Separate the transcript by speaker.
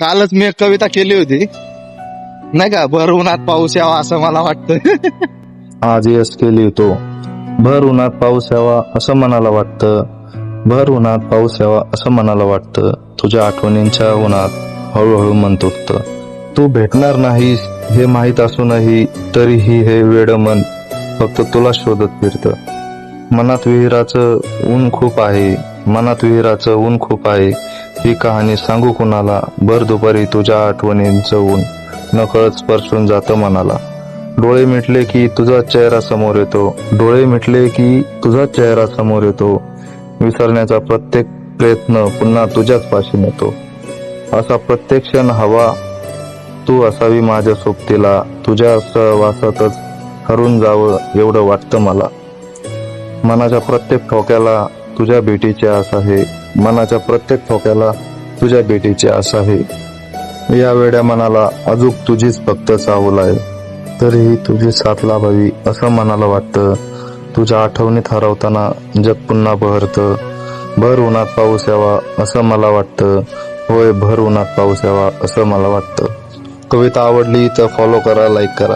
Speaker 1: कालच मी एक कविता केली होती नाही का, भर उन्हात पाऊस यावा असं मला वाटतं.
Speaker 2: आज यश केली तो भर उन्हात पाऊस यावा असं मनाला वाटतं. भर उन्हात पाऊस यावा असं मनाला वाटतं. तुझ्या आठवणींच्या उन्हात हळूहळू मन तुटतं. तू भेटणार नाहीस हे माहीत असूनही तरीही हे वेड मन फक्त तुला शोधत फिरतं. मनात विहिराचं ऊन खूप आहे, मनात विहिराचं ऊन खूप आहे. ही कहाणी सांगू कुणाला, भर दुपारी तुझ्या आठवणींचं ऊन नकळत स्पर्शून जातं मनाला. डोळे मिटले की तुझा चेहरा समोर येतो, डोळे मिटले की तुझा चेहरा समोर येतो. विसरण्याचा प्रत्येक प्रयत्न पुन्हा तुझ्याच पाशी येतो. असा प्रत्येक क्षण हवा तू असावी माझ्या सोबतीला. तुझ्या सहवासातच हरून जावं एवढं वाटतं मला. मनाच्या प्रत्येक ठोक्याला तुझ्या भेटीची आस आहे, मनाच्या प्रत्येक ठोक्याला तुझ्या भेटीची आस आहे. या वेड्या मनाला अजूक तुझीच फक्त चाहूल आहे, तरीही तुझी साथ लाभावी असं मनाला वाटतं. तुझ्या आठवणीत हरवताना जग पुन्हा बहरतं. भर उन्हात पाऊस यावा असं मला वाटतं. होय, भर उन्हात पाऊस यावा असं मला वाटतं. कविता आवडली तर फॉलो करा, लाईक करा.